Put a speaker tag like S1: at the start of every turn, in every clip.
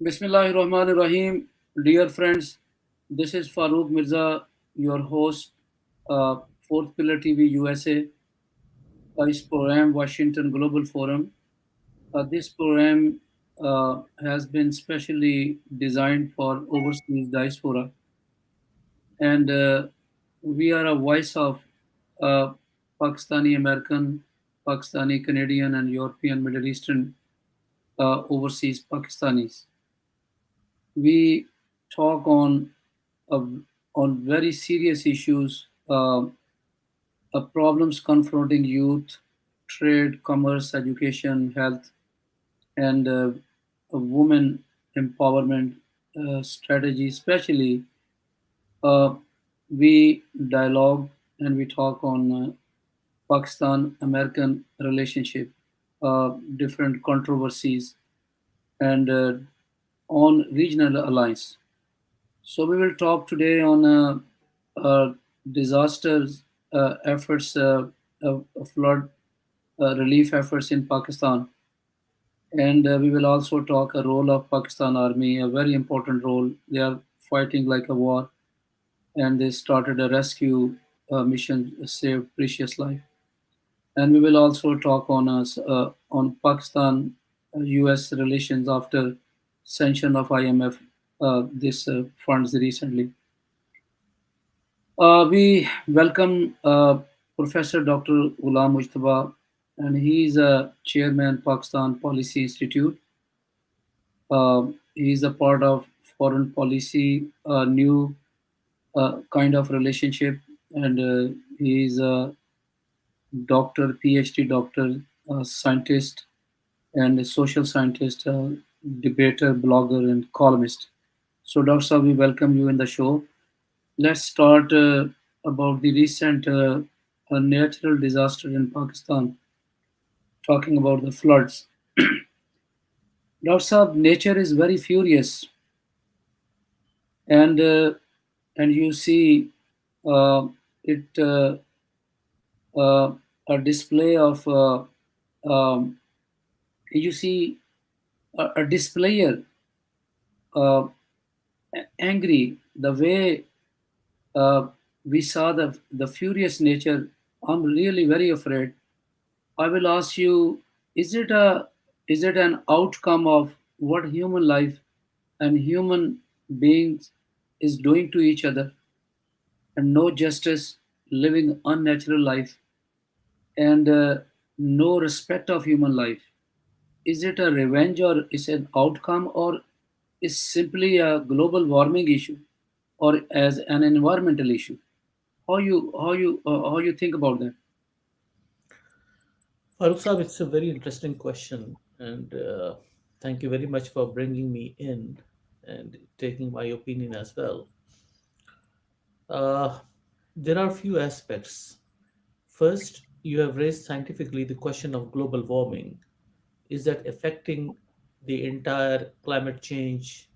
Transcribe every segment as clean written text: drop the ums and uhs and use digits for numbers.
S1: Bismillahirrahmanirrahim. Dear friends, this is Farooq Mirza, your host, Fourth Pillar TV USA, this program, Washington Global Forum. This program has been specially designed for overseas diaspora, and we are a voice of uh, Pakistani American, Pakistani Canadian, and European Middle Eastern overseas Pakistanis. We talk uh, on very serious issues, problems confronting youth, trade, commerce, education, health, and women empowerment strategy. Especially, uh, we dialogue and we talk on Pakistan American relationship, different controversies, and on regional alliance. So we will talk today on disasters efforts, flood relief efforts in Pakistan, and we will also talk a role of Pakistan Army, a very important role. They are fighting like a war, and they started a rescue mission, saved precious life. And we will also talk on us on Pakistan U.S. relations after sanction of IMF this funds recently. We welcome Professor Dr. Ghulam Mujtaba, and he is a chairman Pakistan Policy Institute. He is a part of foreign policy, new kind of relationship, and he is a doctor, PhD doctor, scientist, and a social scientist, debater, blogger, and columnist. So, Dr. Saab, we welcome you in the show. Let's start about the recent natural disaster in Pakistan, talking about the floods. Dr. Saab, nature is very furious, and you see uh, it a display of um, you see a displayer uh, angry the way uh, we saw the furious nature. I'm really very afraid. I will ask you: is it an outcome of what human life and human beings is doing to each other, and no justice, living unnatural life, and no respect of human life? Is it a revenge, or is it an outcome, or is simply a global warming issue, or as an environmental issue? How you think about that?
S2: Farooq Saab, it's a very interesting question, and thank you very much for bringing me in and taking my opinion as well. Uh, there are a few aspects. First, you have raised scientifically the question of global warming. Is that affecting the entire climate change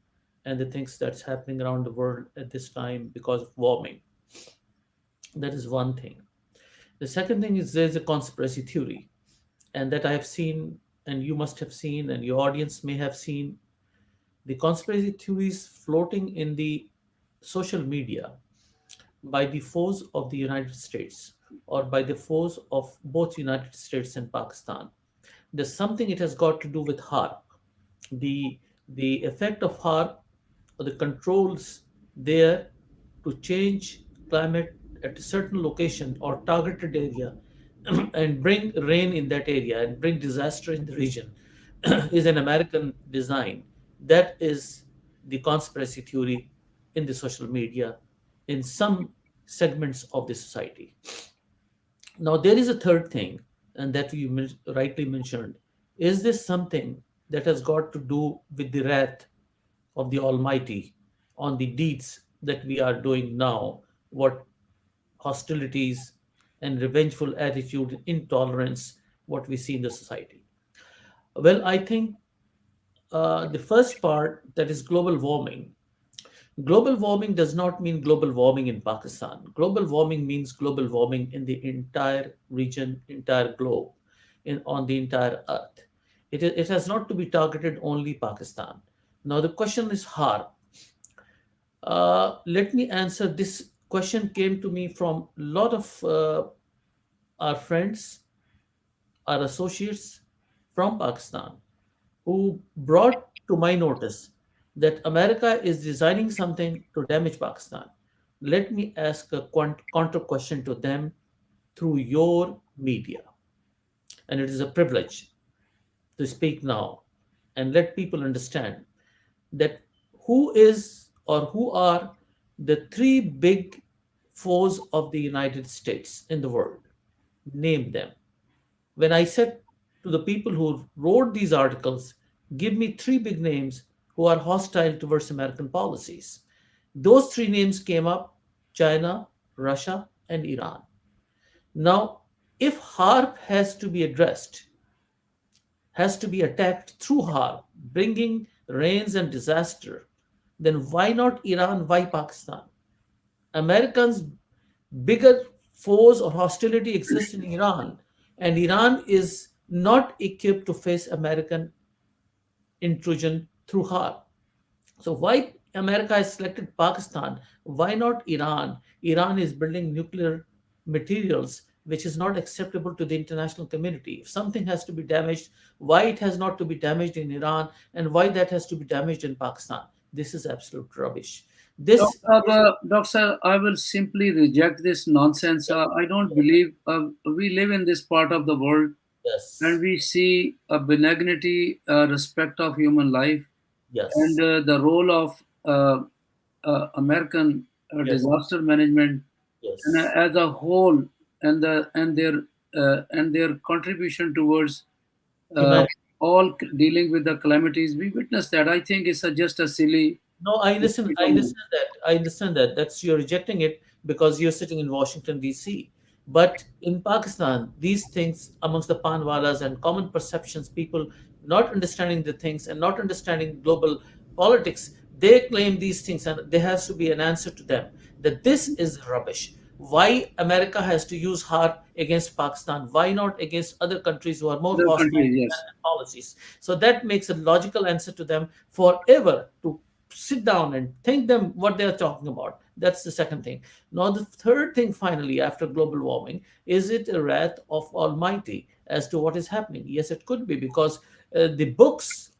S2: and the things that's happening around the world at this time because of warming? That is one thing. The second thing is there's a conspiracy theory, and that I have seen, and you must have seen, and your audience may have seen the conspiracy theories floating in the social media by the foes of the United States or by the foes of both United States and Pakistan. There's something it has got to do with HARP. The effect of HARP or the controls there to change climate at a certain location or targeted area and bring rain in that area and bring disaster in the region is an American design. That is the conspiracy theory in the social media in some segments of the society. Now, there is a third thing, and that you rightly mentioned. Is this something that has got to do with the wrath of the Almighty on the deeds that we are doing now? What hostilities and revengeful attitude, intolerance, what we see in the society? Well, I think the first part, that is global warming. Global warming does not mean global warming in Pakistan. Global warming means global warming in the entire region, entire globe, on the entire earth. It has not to be targeted only Pakistan. Now the question is hard. Let me answer. This question came to me from a lot of our friends, our associates from Pakistan, who brought to my notice that America is designing something to damage Pakistan. Let me ask a counter question to them through your media. And it is a privilege to speak now and let people understand that who is or who are the three big foes of the United States in the world. Name them. When I said to the people who wrote these articles, give me three big names who are hostile towards American policies. Those three names came up: China, Russia, and Iran. Now, if harm has to be addressed, has to be attacked through harm, bringing rains and disaster, then why not Iran? Why Pakistan? Americans' bigger foes or hostility exists in Iran, and Iran is not equipped to face American intrusion through harm. So why America has selected Pakistan? Why not Iran? Iran is building nuclear materials which is not acceptable to the international community. If something has to be damaged, why it has not to be damaged in Iran and why that has to be damaged in Pakistan? This is absolute rubbish. This is
S1: Doctor, I will simply reject this nonsense. I don't believe we live in this part of the world and
S2: yes,
S1: we see a benignity, respect of human life, and
S2: yes,
S1: the role of American
S2: yes,
S1: disaster management, and
S2: yes.
S1: as a whole, and their contribution towards uh,
S2: Humanity.
S1: all dealing with the calamities. We witnessed that. I think it's just a silly.
S2: No, I understand that. I understand that. That's you're rejecting it because you're sitting in Washington, D.C. But in Pakistan, these things amongst the panwalas and common perceptions, people not understanding the things and not understanding global politics, they claim these things, and there has to be an answer to them that this is rubbish. Why America has to use hard against Pakistan? Why not against other countries who are more
S1: Other
S2: hostile
S1: countries,
S2: to
S1: yes.
S2: American policies? So that makes a logical answer to them forever to sit down and think them what they are talking about. That's the second thing. Now the third thing, finally, after global warming, is it a wrath of Almighty as to what is happening? Yes, it could be, because the books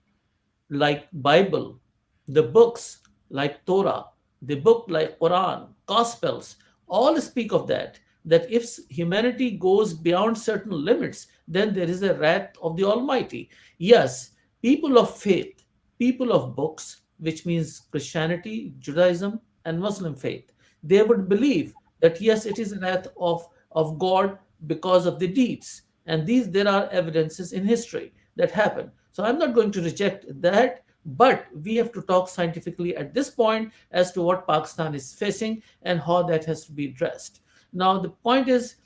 S2: like Bible, the books like Torah, the book like Quran, Gospels, all speak of that. That if humanity goes beyond certain limits, then there is a wrath of the Almighty. Yes, people of faith, people of books, which means Christianity, Judaism, and Muslim faith, they would believe that yes, it is a wrath of God because of the deeds. And these there are evidences in history that happen. So I'm not going to reject that, but we have to talk scientifically at this point as to what Pakistan is facing and how that has to be addressed. Now, the point is,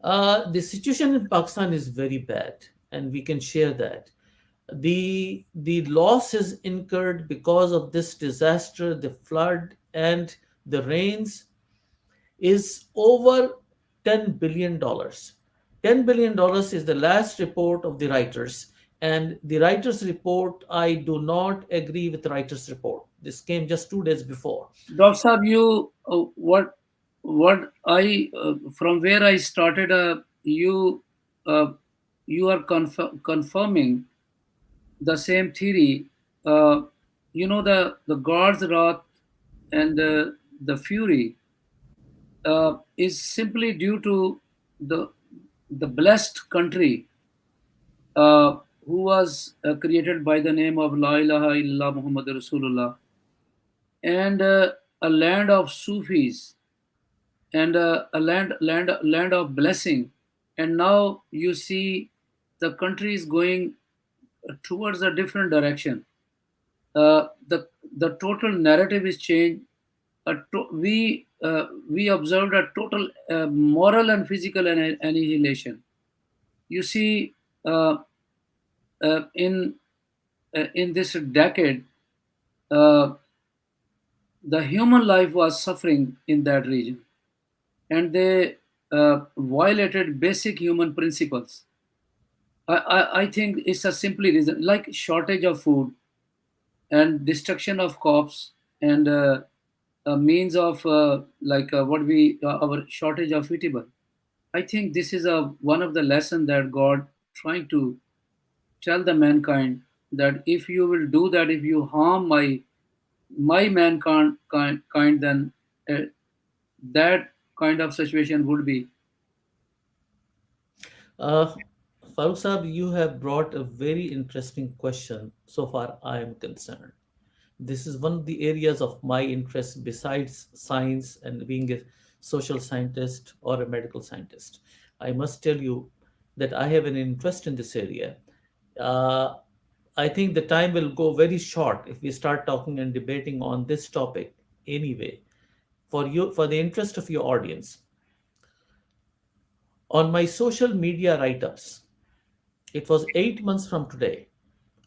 S2: the situation in Pakistan is very bad, and we can share that. The losses incurred because of this disaster, the flood, and the rains is over $10 billion. $10 billion is the last report of the writers. And the writers' report, I do not agree with the writers' report. This came just 2 days before.
S1: Doctor Saab, you what I from where I started, uh, you are confirming the same theory. Uh, the God's wrath and the fury is simply due to the the blessed country who was created by the name of La ilaha illallah Muhammad Rasulullah, and a land of Sufis, and a land of blessing. And now you see the country is going towards a different direction. The total narrative is changed. We observed a total moral and physical annihilation. You see, uh, in this decade, uh, the human life was suffering in that region, and they violated basic human principles. I think it's a simply reason like shortage of food. and destruction of crops, and a means of what we our shortage of eatable. I think this is a one of the lesson that God trying to tell the mankind, that if you will do that, if you harm my mankind, then uh, that kind of situation would be.
S2: Uh, Farooq Saab, you have brought a very interesting question so far I am concerned. This is one of the areas of my interest besides science and being a social scientist or a medical scientist. I must tell you that I have an interest in this area. Uh, I think the time will go very short if we start talking and debating on this topic anyway. For you, for the interest of your audience, on my social media write ups, it was 8 months from today,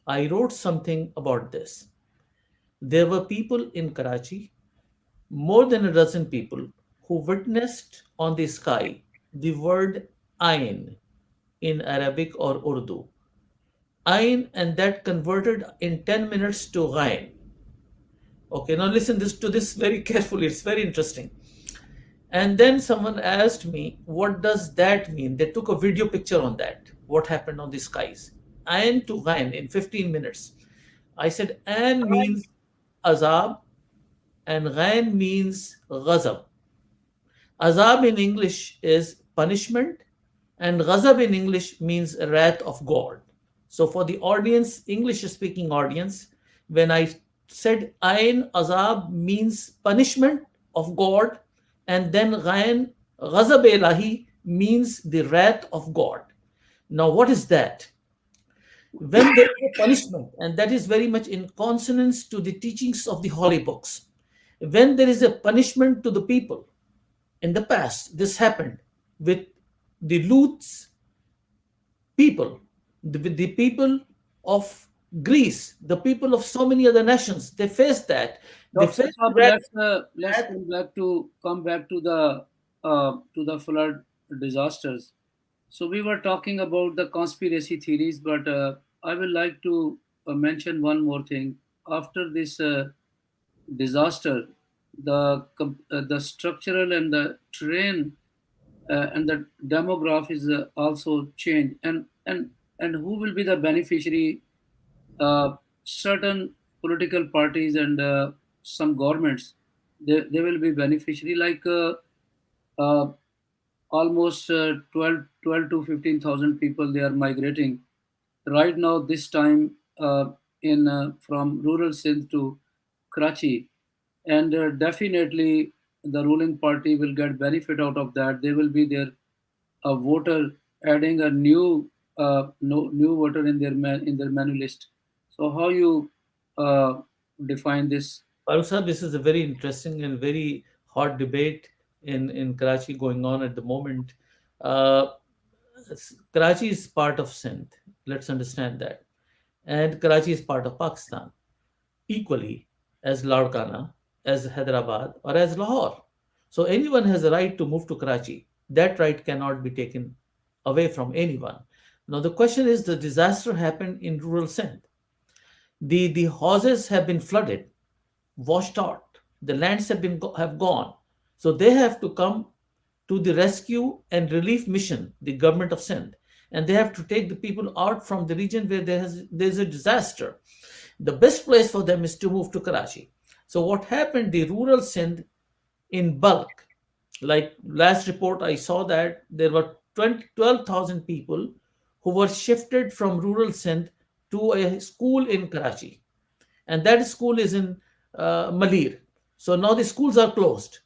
S2: I wrote something about this. There were people in Karachi, more than a dozen people, who witnessed on the sky the word Ain in Arabic or Urdu. Ain, and that converted in 10 minutes to Ghain. Okay, now listen this to this very carefully. It's very interesting. And then someone asked me, what does that mean? They took a video picture on that. What happened on the skies? Ain to Ghain in 15 minutes. I said, An means azab and Ghain means ghazab. Azab in English is punishment, and ghazab in English means wrath of God. So, for the audience, English speaking audience, when I said Ain Azab means punishment of God, and then Ghain Ghazab Elahi means the wrath of God. Now, what is that? When there is a punishment, and that is very much in consonance to the teachings of the holy books, when there is a punishment to the people, in the past, this happened with the Lut's people, the people of Greece, the people of so many other nations. They faced that. They
S1: Dr.
S2: faced
S1: Saab, let's
S2: that.
S1: come back to the flood disasters. So we were talking about the conspiracy theories, but I would like to mention one more thing. After this disaster, the structural and the terrain and the demograph is also changed, and who will be the beneficiary? Certain political parties and some governments, they will be beneficiary, like uh, almost 12 to 15,000 people, they are migrating right now this time, in from rural Sindh to Karachi, and definitely the ruling party will get benefit out of that. They will be there a voter, adding a new no, new voter in in their menu list. So how you uh, define this?
S2: Farooq, this is a very interesting and very hot debate in Karachi going on at the moment. Uh, Karachi is part of Sindh. Let's understand that. And Karachi is part of Pakistan, equally as Laudkana, as Hyderabad, or as Lahore. So anyone has a right to move to Karachi. That right cannot be taken away from anyone. Now the question is, the disaster happened in rural Sindh. The houses have been flooded, washed out. The lands have gone. So they have to come to the rescue and relief mission, the government of Sindh, and they have to take the people out from the region where there's a disaster. The best place for them is to move to Karachi. So what happened? The rural Sindh in bulk, like last report I saw that there were 12,000 people who were shifted from rural Sindh to a school in Karachi, and that school is in Malir. So now the schools are closed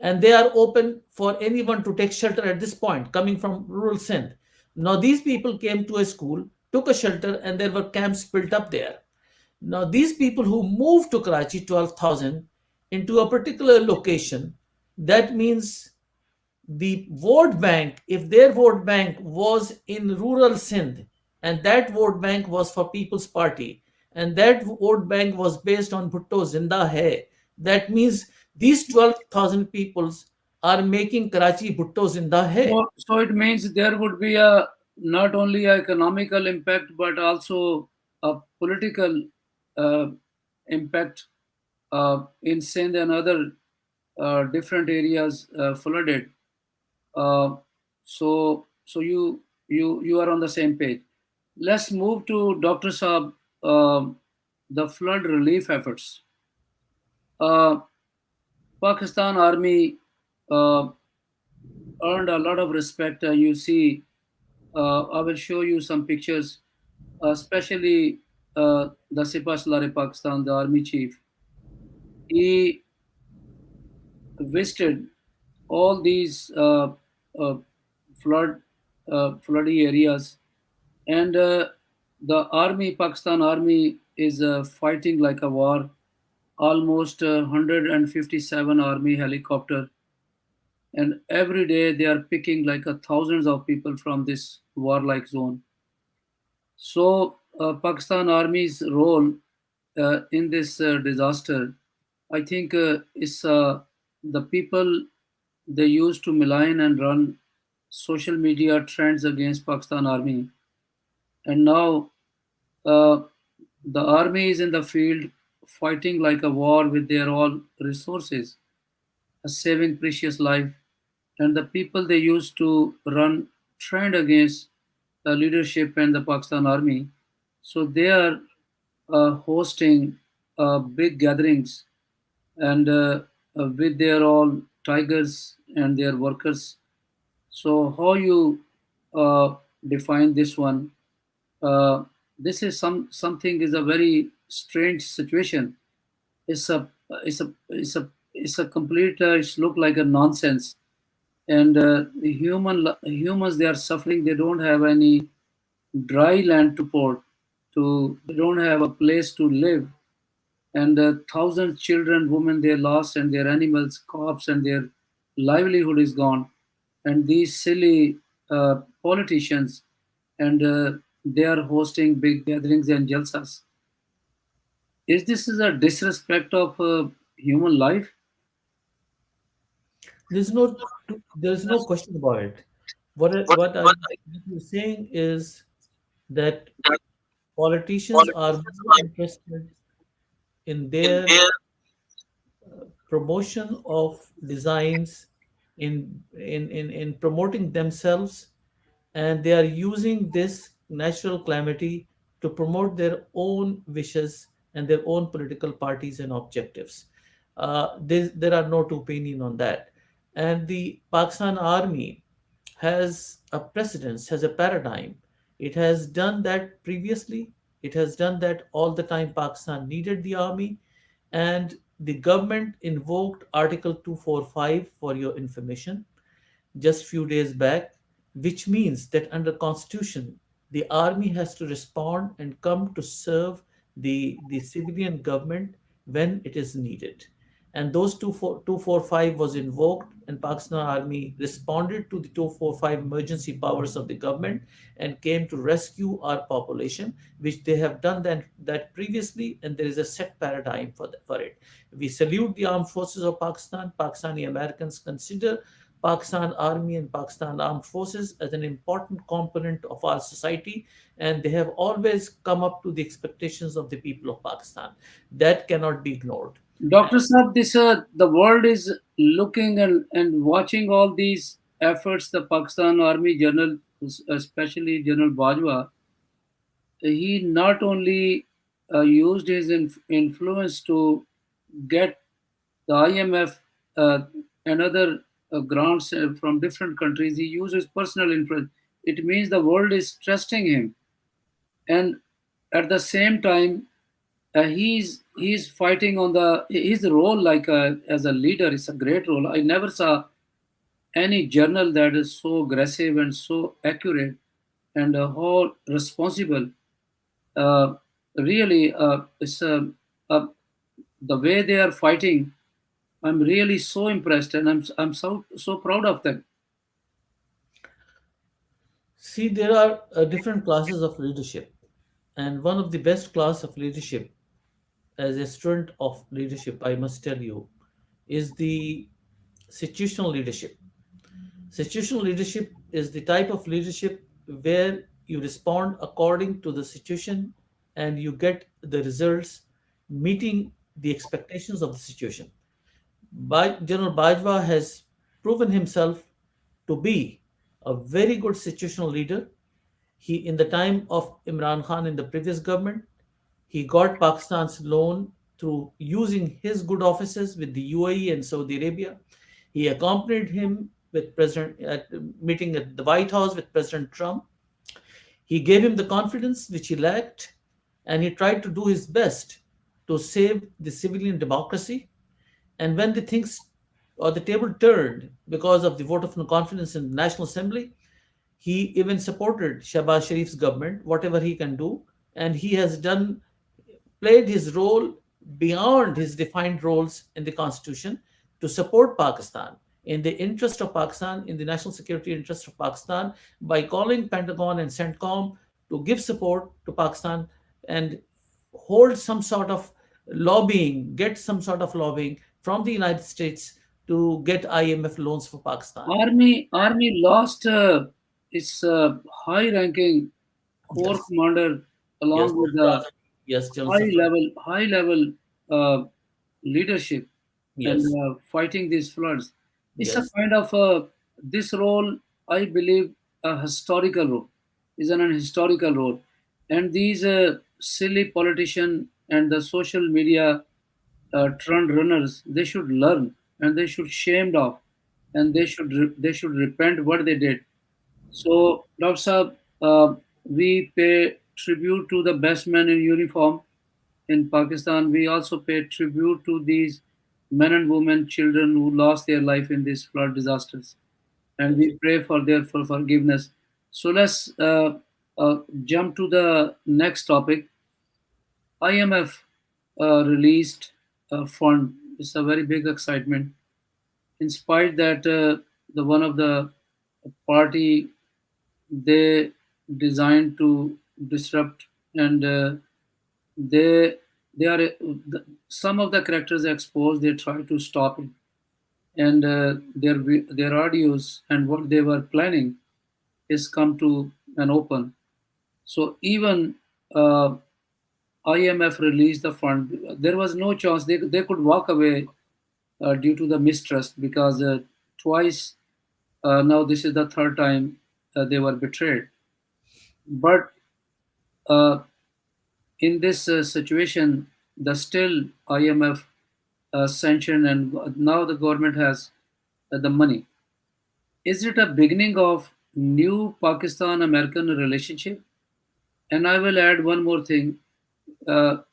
S2: and they are open for anyone to take shelter at this point coming from rural Sindh. Now these people came to a school, took a shelter, and there were camps built up there. Now these people who moved to Karachi, 12,000, into a particular location, that means the vote bank, if their vote bank was in rural Sindh, and that vote bank was for People's Party, and that vote bank was based on Bhutto Zinda Hai, that means these 12,000 peoples are making Karachi Bhutto Zinda Hai.
S1: So it means there would be a not only a economical impact but also a political uh, impact in Sindh and other different areas flooded. Uh, so you are on the same page. Let's move to Dr. Saab, the flood relief efforts. Uh, Pakistan Army uh, earned a lot of respect. You see, I will show you some pictures, especially the Sipa Salare Pakistan, the army chief. He visited all these uh, flood floody areas, and the army, Pakistan army, is fighting like a war. Almost 157 army helicopter, and every day they are picking like thousands of people from this warlike zone. So Pakistan army's role in this disaster, I think, is the people they used to malign and run social media trends against Pakistan army, and now uh, the army is in the field fighting like a war with their all resources, saving precious life, and the people they used to run trend against the leadership and the Pakistan army. So they are hosting big gatherings and with their all tigers and their workers. So how you uh, define this one? Uh, this is something is a very strange situation. It's a complete. It's look like a nonsense. And humans they are suffering. They don't have any dry land to port. They don't have a place to live, and thousands children, women, they lost, and their animals, crops, and their livelihood is gone. And these silly politicians, and they are hosting big gatherings and jalsas. Is this is a disrespect of human life?
S2: There's no there's no question about it. What you're saying is that politicians are more interested in their promotion of designs, in promoting themselves, and they are using this natural calamity to promote their own wishes and their own political parties and objectives. There are no two opinion on that. And the Pakistan army has a precedence, has a paradigm. It has done that previously. It has done that all the time Pakistan needed the army, and the government invoked Article 245 for your information just few days back, which means that under constitution the army has to respond and come to serve the civilian government when it is needed. And those 245 was invoked, and Pakistan army responded to the 245 emergency powers of the government and came to rescue our population, which they have done that previously, and there is a set paradigm for it. We salute the armed forces of Pakistan. Pakistani Americans consider Pakistan Army and Pakistan Armed Forces as an important component of our society, and they have always come up to the expectations of the people of Pakistan. That cannot be ignored.
S1: Dr. Saab, this the world is looking and watching all these efforts. The Pakistan Army General, especially General Bajwa, he not only used his influence to get the IMF and other grants from different countries. He used his personal influence. It means the world is trusting him, and at the same time, he's fighting on the his role like as a leader is a great role. I never saw any journal that is so aggressive and so accurate and how responsible. Uh, really, it's the way they are fighting. I'm really so impressed, and I'm so proud of them.
S2: See, there are different classes of leadership, and one of the best class of leadership, as a student of leadership, I must tell you, is the situational leadership. Situational leadership is the type of leadership where you respond according to the situation and you get the results meeting the expectations of the situation. General Bajwa has proven himself to be a very good situational leader. In the time of Imran Khan in the previous government, he got Pakistan's loan through using his good offices with the UAE and Saudi Arabia. He accompanied him with President at meeting at the White House with President Trump. He gave him the confidence which he lacked, and he tried to do his best to save the civilian democracy. And when the things or the table turned because of the vote of no confidence in the National Assembly, he even supported Shahbaz Sharif's government, whatever he can do, and he has played his role beyond his defined roles in the constitution to support Pakistan in the interest of Pakistan, in the national security interest of Pakistan, by calling Pentagon and CENTCOM to give support to Pakistan and hold some sort of get some sort of lobbying from the United States to get IMF loans for Pakistan.
S1: Army lost its high-ranking corps
S2: Yes,
S1: commander
S2: yes,
S1: along with
S2: General
S1: the
S2: Azam. Yes, General Safar.
S1: high level leadership and
S2: Yes,
S1: fighting these floods. It's a
S2: yes,
S1: kind of this role, I believe, a historical role. Is an historical role, and these silly politicians and the social media trend runners, they should learn and they should shamed off, and they should repent what they did. So, Dr. Saab, we pay tribute to the best men in uniform in Pakistan. We also pay tribute to these men and women, children who lost their life in these flood disasters, and
S2: yes.
S1: we pray for their for forgiveness. So let's jump to the next topic. IMF released a fund. It's a very big excitement. In spite that the one of the party, they designed to disrupt, and they they are some of the characters exposed. They try to stop it, and their audios and what they were planning is come to an open. So even uh, IMF released the fund. There was no chance they could walk away due to the mistrust, because twice now this is the third time they were betrayed. But uh, in this situation, the still IMF sanctioned, and now the government has the money. Is it a beginning of new Pakistan-American relationship? And I will add one more thing.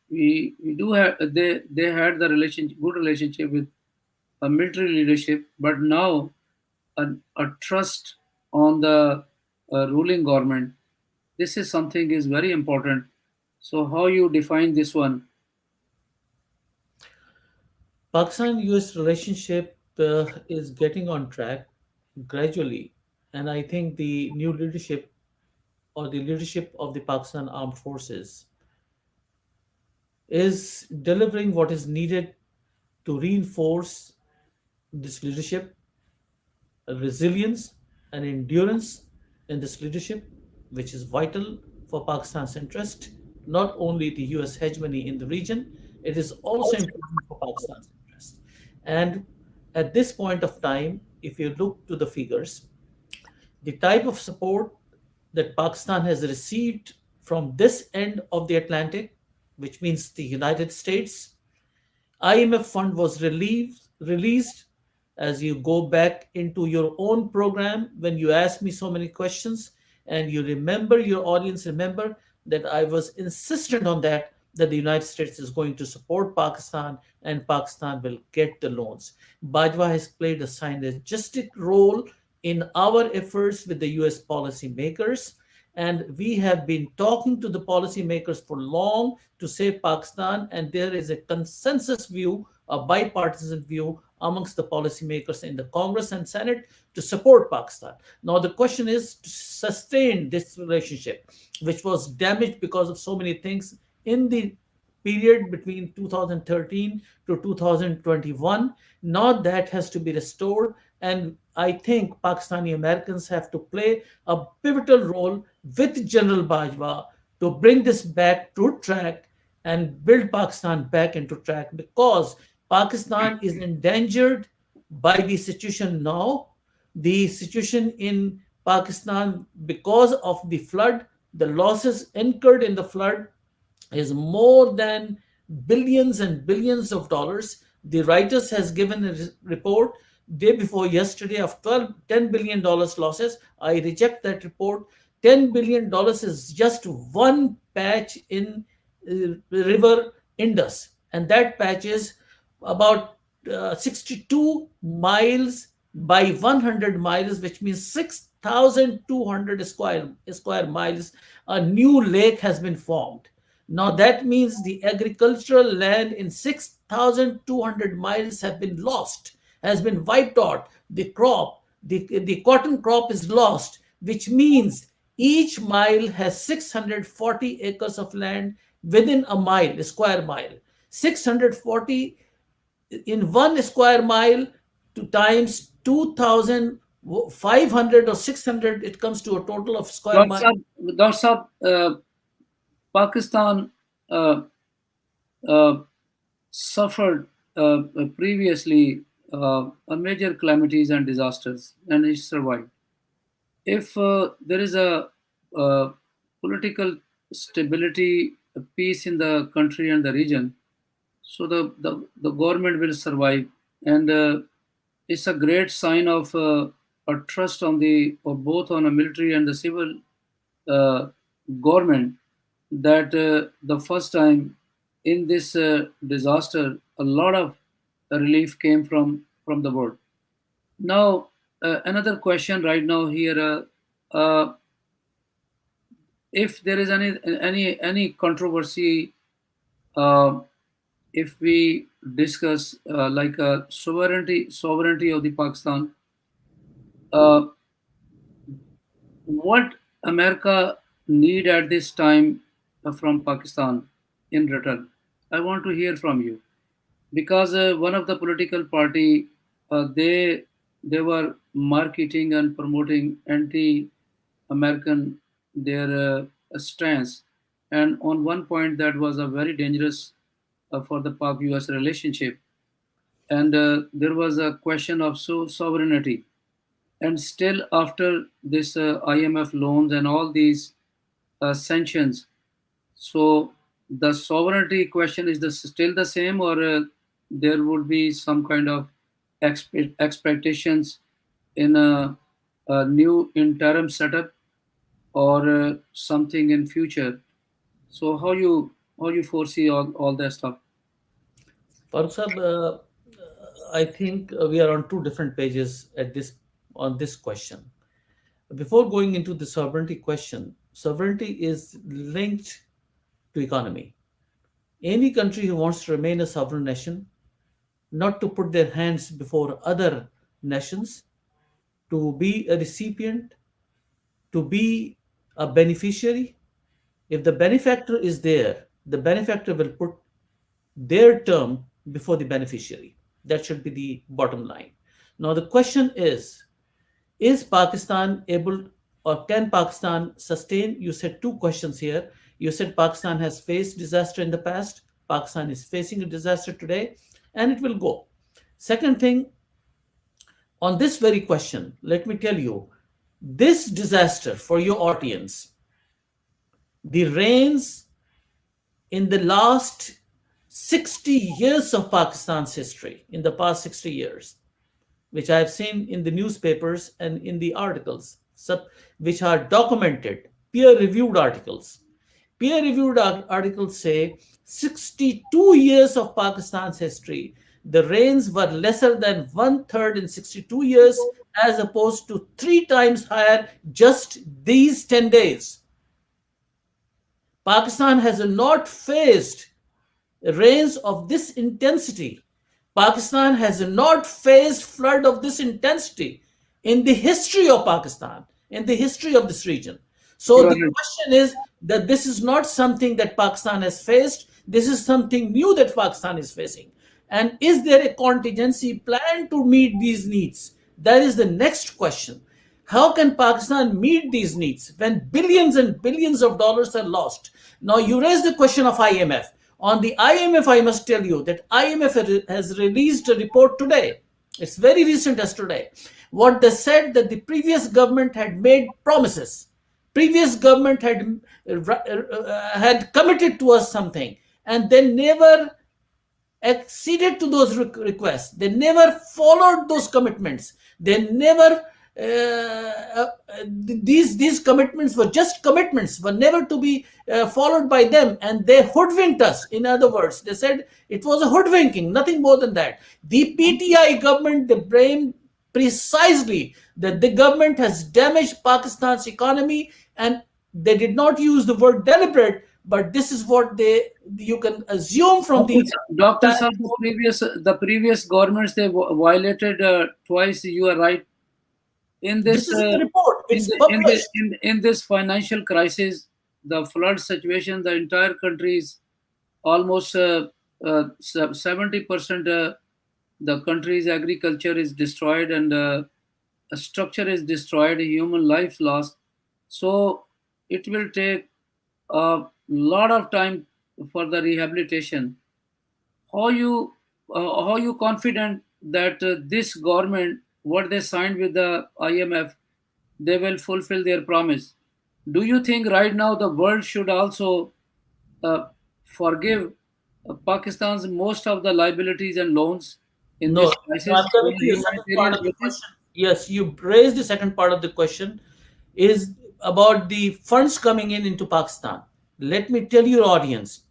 S1: We do have they had the good relationship with a military leadership, but now a trust on the ruling government. This is something is very important. So how you define this one?
S2: Pakistan US relationship is getting on track gradually, and I think the new leadership or the leadership of the Pakistan Armed Forces is delivering what is needed to reinforce this leadership, resilience, and endurance in this leadership, which is vital for Pakistan's interest, not only the US hegemony in the region, it is also important for Pakistan's interest. And at this point of time, if you look to the figures, the type of support that Pakistan has received from this end of the Atlantic, which means the United States, IMF fund was released. As you go back into your own program, when you ask me so many questions, and you remember, your audience remember that I was insistent on that the United States is going to support Pakistan and Pakistan will get the loans. Bajwa has played a synergistic role in our efforts with the US policymakers, and we have been talking to the policymakers for long to save Pakistan, and there is a consensus view, a bipartisan view amongst the policymakers in the Congress and Senate to support Pakistan. Now, the question is to sustain this relationship, which was damaged because of so many things in the period between 2013 to 2021. Now that has to be restored, and I think Pakistani Americans have to play a pivotal role with General Bajwa to bring this back to track and build Pakistan back into track, because Pakistan is endangered by the situation now. The situation in Pakistan, because of the flood, the losses incurred in the flood is more than billions and billions of dollars. The writers has given a report day before yesterday of 10 billion dollars losses. I reject that report. $10 billion is just one patch in river Indus, and that patch is about 62 miles by 100 miles, which means 6,200 square miles. A new lake has been formed. Now that means the agricultural land in 6,200 miles have been lost, has been wiped out. The cotton crop is lost, which means each mile has 640 acres of land within a mile, a square mile. 640 in one square mile to times 2,500 or 600, it comes to a total of square
S1: Dr.
S2: mile.
S1: Saab, Dr. Saab, Pakistan uh, uh, suffered previously a major calamities and disasters, and it survived. If there is a political stability, a peace in the country and the region, so the government will survive, and it's a great sign of a trust on the or both on a military and the civil uh, government that the first time in this disaster a lot of relief came from the world. Now another question right now here, if there is any controversy, uh, if we discuss like sovereignty of the Pakistan, uh, what America need at this time from Pakistan in return? I want to hear from you because one of the political party, they were marketing and promoting anti-American their stance, and on one point that was a very dangerous for the Pak-US relationship, and there was a question of sovereignty, and still after this IMF loans and all these sanctions, so the sovereignty question is still the same, or there would be some kind of expectations in a new interim setup or something in future. So how you foresee all that stuff?
S2: Farooq Sahab, I think we are on two different pages at this on this question. Before going into the sovereignty question, sovereignty is linked to economy. Any country who wants to remain a sovereign nation, not to put their hands before other nations, to be a recipient, to be a beneficiary. If the benefactor is there, the benefactor will put their term before the beneficiary. That should be the bottom line. Now, the question is Pakistan able, or can Pakistan sustain? You said two questions here. You said Pakistan has faced disaster in the past, Pakistan is facing a disaster today, and it will go. Second thing, on this very question, let me tell you this disaster for your audience, the rains in the last 60 years of Pakistan's history, in the past 60 years, which I have seen in the newspapers and in the articles, which are documented, peer reviewed articles. Peer reviewed articles say 62 years of Pakistan's history, the rains were lesser than one third in 62 years, as opposed to three times higher just these 10 days. Pakistan has not faced rains of this intensity. Pakistan has not faced flood of this intensity in the history of Pakistan, in the history of this region.
S1: You
S2: So
S1: are
S2: the
S1: right.
S2: question is that this is not something that Pakistan has faced. This is something new that Pakistan is facing. And is there a contingency plan to meet these needs? That is the next question. How can Pakistan meet these needs when billions and billions of dollars are lost? Now, you raise the question of IMF. On the IMF, I must tell you that IMF has released a report today. It's very recent as today. What they said that the previous government had made promises. Previous government had committed to us something, and they never acceded to those requests. They never followed those commitments. They never these commitments were just commitments, were never to be followed by them, and they hoodwinked us. In other words, they said it was a hoodwinking, nothing more than that. The PTI government, they blamed precisely that the government has damaged Pakistan's economy, and they did not use the word deliberate, but this is what they you can assume from the
S1: Doctor
S2: entire
S1: Sir, the previous governments, they violated twice. You are right. In
S2: this
S1: this
S2: is in the report.
S1: in
S2: It's
S1: the in the
S2: published.
S1: in this financial crisis, the flood situation, the entire country is almost 70%. The country's agriculture is destroyed, and a structure is destroyed, human life lost. So it will take a lot of time for the rehabilitation. How you confident that this government, what they signed with the IMF, they will fulfill their promise? Do you think right now the world should also uh, forgive Pakistan's most of the liabilities and loans in
S2: No,
S1: this
S2: no, I'm
S1: crisis on
S2: coming
S1: a
S2: to your second part
S1: humanitarian
S2: of the
S1: basis?
S2: question. Yes, you raised the second part of the question is about the funds coming in into Pakistan. Let me tell your audience,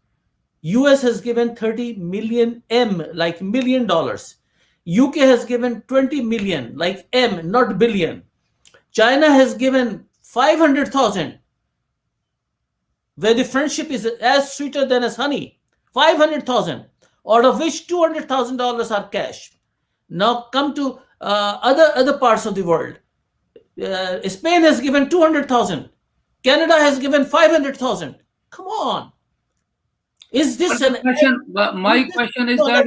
S2: US has given 30 million M, like $1 million. UK has given 20 million, like M, not billion. China has given 500,000, where the friendship is as sweeter than as honey. 500,000, out of which $200,000 are cash. Now come to other parts of the world. Spain has given 200,000. Canada has given 500,000. Come on, is
S1: But
S2: this
S1: the
S2: an
S1: question, but
S2: is
S1: my
S2: this
S1: question is
S2: no?
S1: that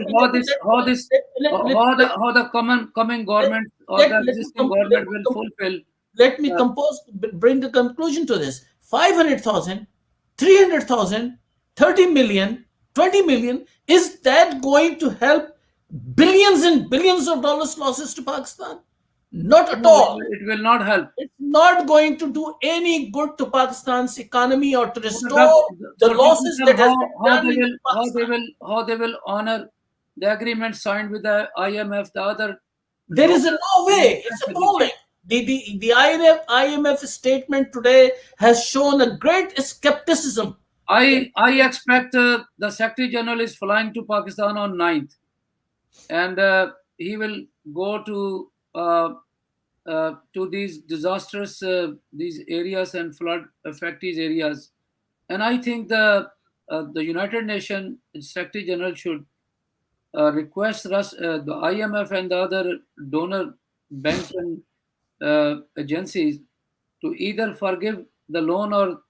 S2: Let me
S1: how the coming government or the
S2: let me
S1: existing government will
S2: com-
S1: fulfill.
S2: let me
S1: uh,
S2: compose bring the conclusion to this. 500,000, 300,000, 30 million, 20 million. Is that going to help billions and billions of dollars losses to Pakistan? Not at
S1: no, it,
S2: all.
S1: will- it will not help.
S2: It's not going to do any good to Pakistan's economy or to
S1: So,
S2: restore the
S1: Dr.
S2: losses
S1: Sir,
S2: that has been
S1: how
S2: done
S1: they
S2: into
S1: will
S2: Pakistan.
S1: honor the agreement signed with the IMF, the other
S2: There is
S1: donors
S2: no
S1: and
S2: way. It's
S1: defense
S2: appalling.
S1: agencies?
S2: The IMF statement today has shown a great skepticism.
S1: I expect the Secretary General is flying to Pakistan on 9th, and he will go to these disastrous these areas and flood affected areas. And I think the United Nations Secretary General should request us, the IMF and the other donor banks and agencies, to either forgive the loan or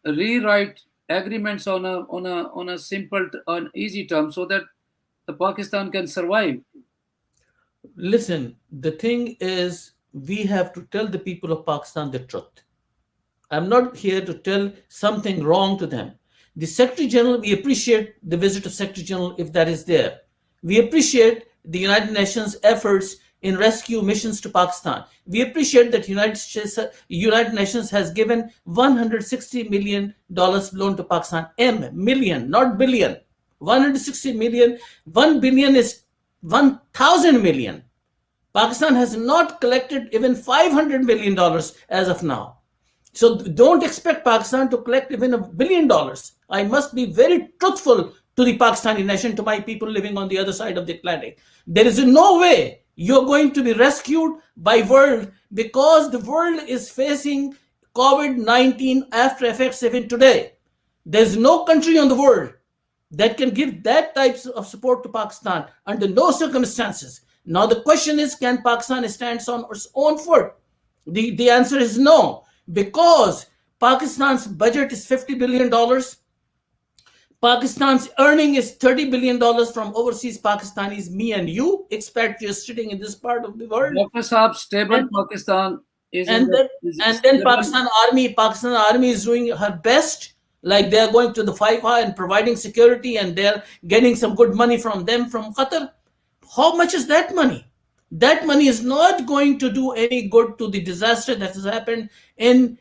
S1: rewrite agreements on a simple on easy terms, so that the Pakistan can survive.
S2: Listen, the thing is, we have to tell the people of Pakistan the truth. I'm not here to tell something wrong to them. The Secretary General, we appreciate the visit of Secretary General if that is there. We appreciate the United Nations efforts in rescue missions to Pakistan. We appreciate that United Nations has given $160 million loan to Pakistan. Million, not billion. 160 million. 1 billion is 1,000 million. Pakistan has not collected even $500 million as of now. So don't expect Pakistan to collect even $1 billion. I must be very truthful to the Pakistani nation, to my people living on the other side of the Atlantic. There is no way you're going to be rescued by world, because the world is facing COVID-19 after effects even today. There's no country on the world that can give that types of support to Pakistan under no circumstances. Now the question is, can Pakistan stand on its own foot? The answer is no, because Pakistan's budget is $50 billion. Pakistan's earning is $30 billion from overseas Pakistanis, me and you, expatriates sitting in this part of the world.
S1: Dr. Saab, stable
S2: And
S1: Pakistan is in
S2: and
S1: the
S2: then
S1: is
S2: and then
S1: stable.
S2: Pakistan Army is doing her best like they are going to the FIFA and providing security, and they're getting some good money from them from Qatar. How much is that money? That money is not going to do any good to the disaster that has happened in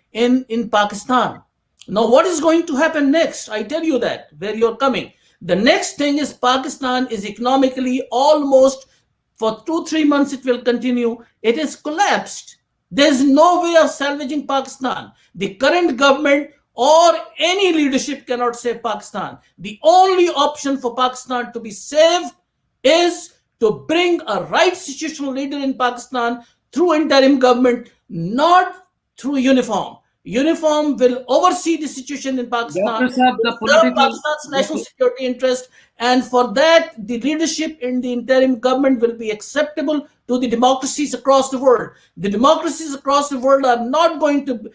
S2: Pakistan. Now, what is going to happen next? I tell you that where you're coming. The next thing is Pakistan is economically almost, for 2 3 months it will continue. It is collapsed. There's no way of salvaging Pakistan. The current government or any leadership cannot save Pakistan. The only option for Pakistan to be saved is to bring a right situational leader in Pakistan through interim government, not through uniform. Uniform will oversee the situation in Pakistan,
S1: Dr. Saab,
S2: will
S1: the
S2: serve
S1: political,
S2: Pakistan's national
S1: the,
S2: security interest, and for that, the leadership in the interim government will be acceptable to the democracies across the world. The democracies across the world are not going to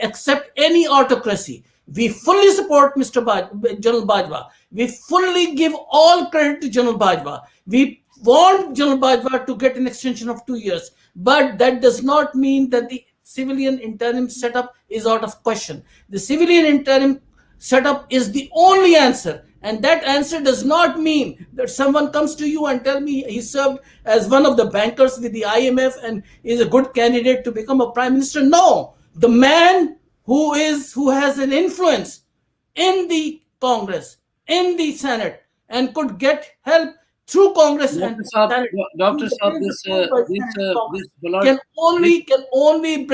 S2: accept any autocracy. We fully support Mr. General Bajwa. We fully give all credit to General Bajwa. We want General Bajwa to get an extension of 2 years, but that does not mean that the civilian interim setup is out of question. The civilian interim setup is the only answer, and that answer does not mean that someone comes to you and tell me he served as one of the bankers with the IMF and is a good candidate to become a prime minister. No, the man who has an influence in the Congress, in the Senate, and could get help through Congress and
S1: Dr. Saab,
S2: Senate,
S1: Dr.
S2: who
S1: Saab,
S2: is approved by Senate and
S1: this
S2: Congress,
S1: flood, this,
S2: can only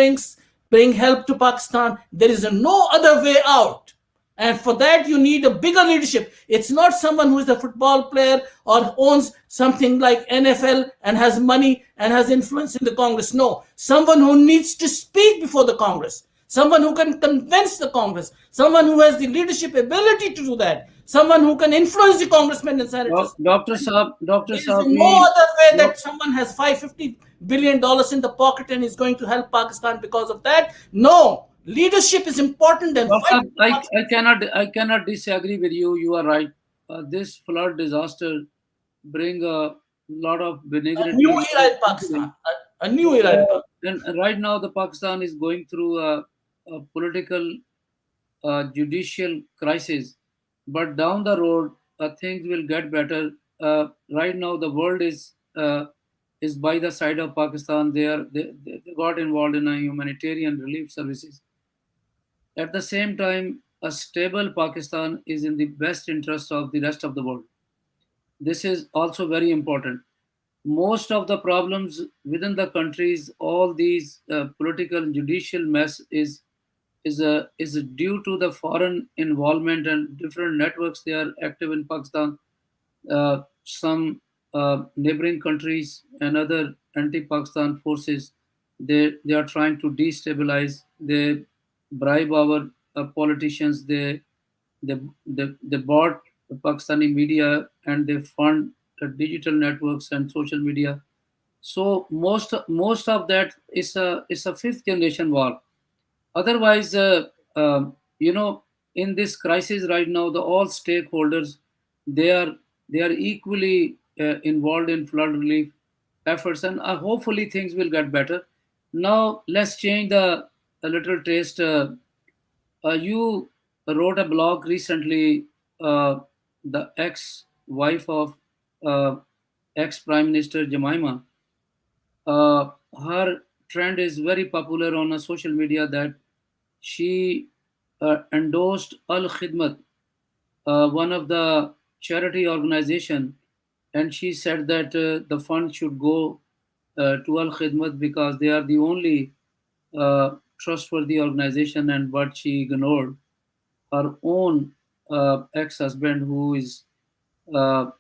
S2: bring help to Pakistan. There is no other way out. And for that, you need a bigger leadership. It's not someone who is a football player or owns something like NFL and has money and has influence in the Congress. No, someone who needs to speak before the Congress, someone who can convince the Congress, someone who has the leadership ability to do that, someone who can influence the congressmen and senators.
S1: Dr.
S2: There is
S1: Saab,
S2: no other way
S1: doc-
S2: that someone has $550 billion in the pocket and is going to help Pakistan because of that. No, leadership is important and
S1: Dr.
S2: fight
S1: Saab,
S2: for Pakistan.
S1: I cannot disagree with you. You are right. This flood disaster bring a lot of
S2: A new
S1: benignity
S2: era in
S1: into it.
S2: Pakistan. A new era in Pakistan.
S1: And right now, the Pakistan is going through a political, judicial crisis. But down the road, things will get better. Right now, the world is by the side of Pakistan. They got involved in a humanitarian relief services. At the same time, a stable Pakistan is in the best interest of the rest of the world. This is also very important. Most of the problems within the countries, all these political and judicial mess is due to the foreign involvement and different networks they are active in Pakistan. Some neighboring countries and other anti-Pakistan forces, they are trying to destabilize. They bribe our politicians. They bought the Pakistani media and they fund digital networks and social media. So most of that is a fifth generation war. Otherwise, you know, in this crisis right now, the all stakeholders, they are they are equally involved in flood relief efforts, and hopefully things will get better. Now let's change the a little taste. You wrote a blog recently. The ex-wife of uh, ex-prime minister Jemima, her trend is very popular on social media that she endorsed Al Khidmat, one of the charity organization, and she said that the fund should go to Al Khidmat because they are the only trustworthy organization. And but she ignored her own ex-husband, uh,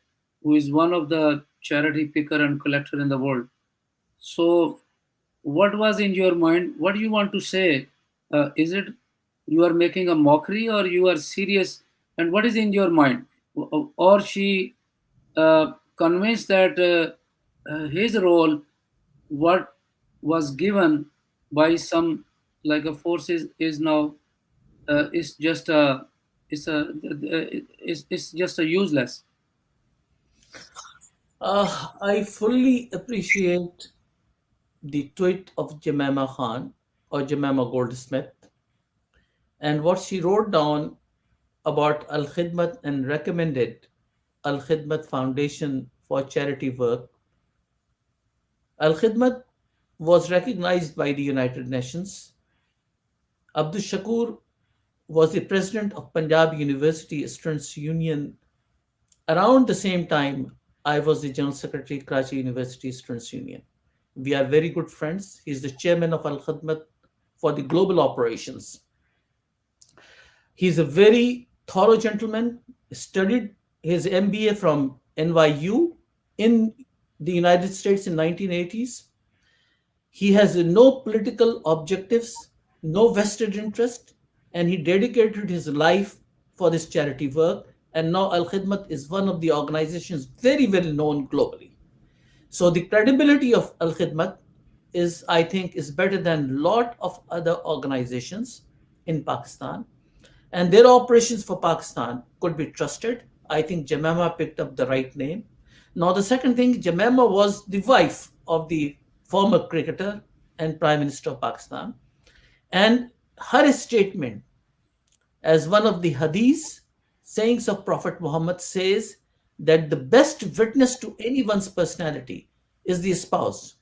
S1: who is one of the charity picker and collector in the world. So, what was in your mind? What do you want to say? Is it you are making a mockery or you are serious? And what is in your mind? Or she convinced that his role, what was given by some like a forces, is now is just a it's just a useless.
S2: I fully appreciate the tweet of Jemima Khan or Jemima Goldsmith, and what she wrote down. about Al Khidmat and recommended Al Khidmat Foundation for charity work. Al Khidmat was recognized by the United Nations. Abdul Shakur was the president of Punjab University Students' Union. Around the same time, I was the General Secretary, Karachi University Students' Union. We are very good friends. He's the chairman of Al Khidmat for the global operations. He's a very thorough gentleman, studied his MBA from NYU in the United States in 1980s. He has no political objectives, no vested interest, and he dedicated his life for this charity work. And now Al Khidmat is one of the organizations very well known globally. So the credibility of Al Khidmat is, I think, is better than a lot of other organizations in Pakistan, and their operations for Pakistan could be trusted. I think Jemima picked up the right name. Now, the second thing, Jemima was the wife of the former cricketer and Prime Minister of Pakistan. And her statement, as one of the hadiths, sayings of Prophet Muhammad, says that the best witness to anyone's personality is the spouse.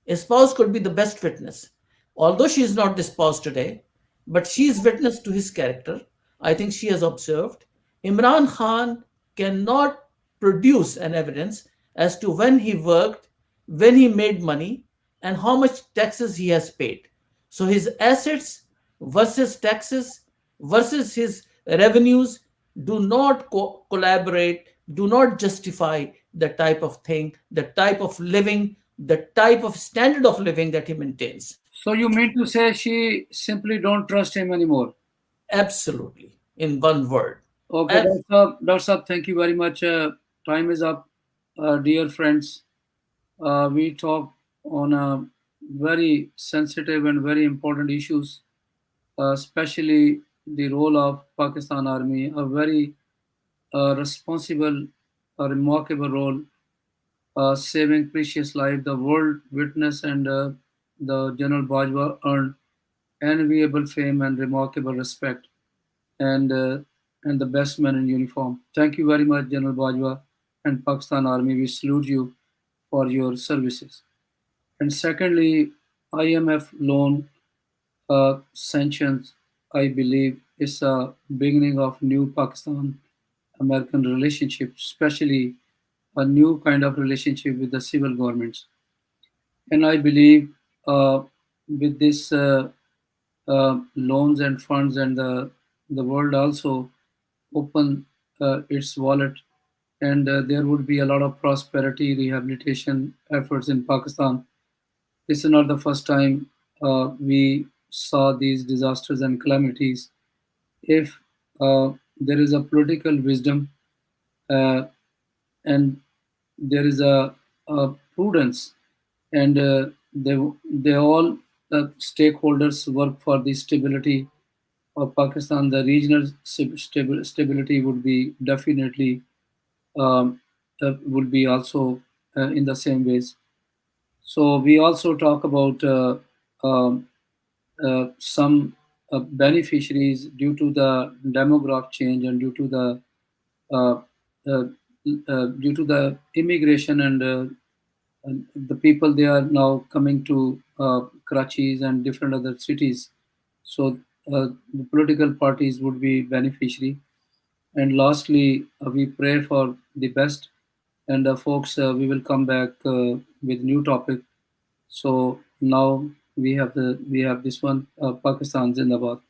S2: A spouse could be the best witness. Although she is not the spouse today, but she is witness to his character. I think she has observed. Imran Khan cannot produce an evidence as to when he worked, when he made money, and how much taxes he has paid. So his assets versus taxes versus his revenues do not collaborate, do not justify the type of thing, the type of living, the type of standard of living that he maintains.
S1: So you mean to say she simply don't trust him anymore?
S2: Absolutely, in one word.
S1: Okay,
S2: Ab-
S1: Dr. Saab, thank you very much. Time is up, dear friends. We talk on very sensitive and very important issues, especially the role of Pakistan Army, a very responsible, a remarkable role, saving precious life. The world witness and the General Bajwa earned enviable fame and remarkable respect, and uh, and the best man in uniform. Thank you very much, General Bajwa and Pakistan Army. We salute you for your services. And secondly, IMF loan sanctions, I believe, is a beginning of new Pakistan American relationship, especially a new kind of relationship with the civil governments. And I believe with this loans and funds and the world also open its wallet, and there would be a lot of prosperity rehabilitation efforts in Pakistan. This is not the first time we saw these disasters and calamities. If there is a political wisdom uh, and there is a prudence, and they all stakeholders work for the stability of Pakistan, the regional stability would be definitely would be also in the same ways. So we also talk about um, some beneficiaries due to the demographic change and uh, uh, due to the immigration and the people they are now coming to Karachi and different other cities. So the political parties would be beneficiary. And lastly, we pray for the best. And folks, we will come back with new topic. So now we have this one, Pakistan Zindabad.